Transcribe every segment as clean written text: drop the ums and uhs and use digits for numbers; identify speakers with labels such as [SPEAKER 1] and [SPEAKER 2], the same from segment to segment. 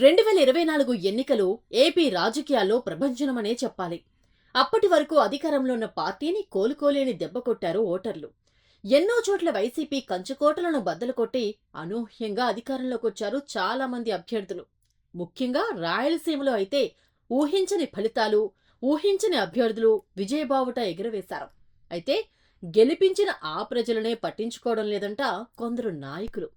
[SPEAKER 1] 2024 ఎన్నికలు ఏపీ రాజకీయాల్లో ప్రభంజనమనే చెప్పాలి. అప్పటి వరకు అధికారంలో ఉన్న పార్టీని కోలుకోలేని దెబ్బ కొట్టారు ఓటర్లు. ఎన్నో చోట్ల వైసీపీ కంచుకోటలను బద్దలు కొట్టి అనూహ్యంగా అధికారంలోకొచ్చారు చాలా మంది అభ్యర్థులు. ముఖ్యంగా రాయలసీమలో అయితే ఊహించని ఫలితాలు, ఊహించని అభ్యర్థులు విజయబావుట ఎగురవేశారు. అయితే గెలిపించిన ఆ ప్రజలనే పట్టించుకోవడం లేదంట కొందరు నాయకులు.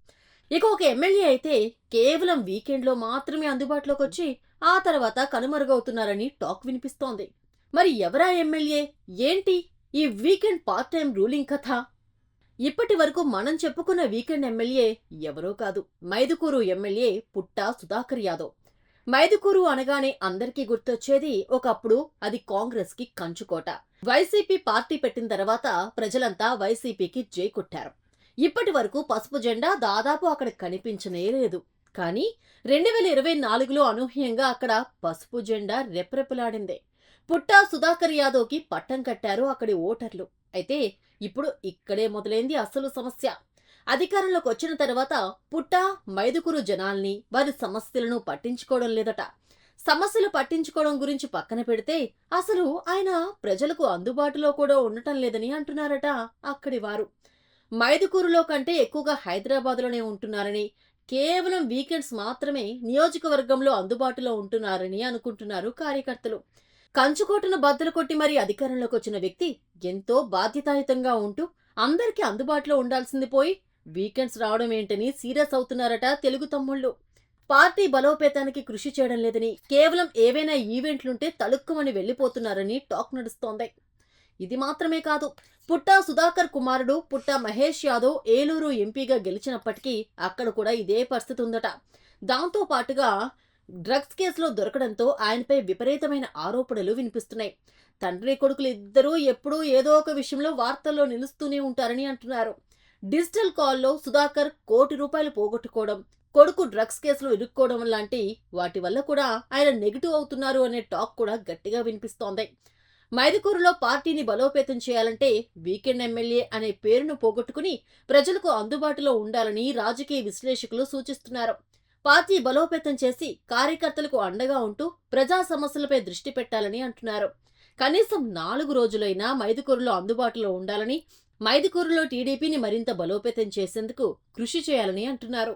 [SPEAKER 1] ఇక ఒక ఎమ్మెల్యే అయితే కేవలం వీకెండ్లో మాత్రమే అందుబాటులోకొచ్చి ఆ తర్వాత కనుమరుగవుతున్నారని టాక్ వినిపిస్తోంది. మరి ఎవరా ఎమ్మెల్యే? ఏంటి ఈ వీకెండ్ పార్ట్ టైం రూలింగ్ కథ? ఇప్పటి వరకు మనం చెప్పుకున్న వీకెండ్ ఎమ్మెల్యే ఎవరో కాదు, మైదుకూరు ఎమ్మెల్యే పుట్టా సుధాకర్ యాదవ్. మైదుకూరు అనగానే అందరికీ గుర్తొచ్చేది ఒకప్పుడు అది కాంగ్రెస్ కి కంచుకోట. వైసీపీ పార్టీ పెట్టిన తర్వాత ప్రజలంతా వైసీపీకి జై కొట్టారు. ఇప్పటి వరకు పసుపు జెండా దాదాపు అక్కడ కనిపించనే లేదు. కానీ 2024లో అనూహ్యంగా అక్కడ పసుపు జెండా రెపరెపలాడింది. పుట్టా సుధాకర్ యాదవ్కి పట్టం కట్టారు అక్కడి ఓటర్లు. అయితే ఇప్పుడు ఇక్కడే మొదలైంది అసలు సమస్య. అధికారంలోకి వచ్చిన తర్వాత పుట్టా మైదుకూరు జనాల్ని, వారి సమస్యలను పట్టించుకోవడం లేదట. సమస్యలు పట్టించుకోవడం గురించి పక్కన పెడితే అసలు ఆయన ప్రజలకు అందుబాటులో కూడా ఉండటం లేదని అంటున్నారట అక్కడి వారు. మైదుకూరులో కంటే ఎక్కువగా హైదరాబాద్లోనే ఉంటున్నారని, కేవలం వీకెండ్స్ మాత్రమే నియోజకవర్గంలో అందుబాటులో ఉంటున్నారని అనుకుంటున్నారు కార్యకర్తలు. కంచుకోటను బద్దలు కొట్టి మరీ అధికారంలోకి వచ్చిన వ్యక్తి ఎంతో బాధ్యతాయుతంగా ఉంటూ అందరికీ అందుబాటులో ఉండాల్సింది పోయి వీకెండ్స్ రావడం ఏంటని సీరియస్ అవుతున్నారట తెలుగు తమ్ముళ్ళు. పార్టీ బలోపేతానికి కృషి చేయడం లేదని, కేవలం ఏవైనా ఈవెంట్లుంటే తళుక్కుమని వెళ్లిపోతున్నారని టాక్ నడుస్తోంది. ఇది మాత్రమే కాదు, పుట్టా సుధాకర్ కుమారుడు పుట్టా మహేష్ యాదవ్ ఏలూరు ఎంపీగా గెలిచినప్పటికీ అక్కడ కూడా ఇదే పరిస్థితి ఉందట. దాంతో పాటుగా డ్రగ్స్ కేసులో దొరకడంతో ఆయనపై విపరీతమైన ఆరోపణలు వినిపిస్తున్నాయి. తండ్రి కొడుకులు ఇద్దరూ ఎప్పుడూ ఏదో ఒక విషయంలో వార్తల్లో నిలుస్తూనే ఉంటారని అంటున్నారు. డిజిటల్ కాల్లో సుధాకర్ ₹1 కోటి పోగొట్టుకోవడం, కొడుకు డ్రగ్స్ కేసులో ఇరుక్కోవడం లాంటి వాటి వల్ల కూడా ఆయన నెగిటివ్ అవుతున్నారు అనే టాక్ కూడా గట్టిగా వినిపిస్తోంది. మైదుకూరులో పార్టీని బలోపేతం చేయాలంటే వీకెండ్ ఎమ్మెల్యే అనే పేరును పోగొట్టుకుని ప్రజలకు అందుబాటులో ఉండాలని రాజకీయ విశ్లేషకులు సూచిస్తున్నారు. పార్టీ బలోపేతం చేసి కార్యకర్తలకు అండగా ఉంటూ ప్రజా సమస్యలపై దృష్టి పెట్టాలని అంటున్నారు. కనీసం 4 రోజులైనా మైదుకూరులో అందుబాటులో ఉండాలని, మైదుకూరులో టీడీపీని మరింత బలోపేతం చేసేందుకు కృషి చేయాలని అంటున్నారు.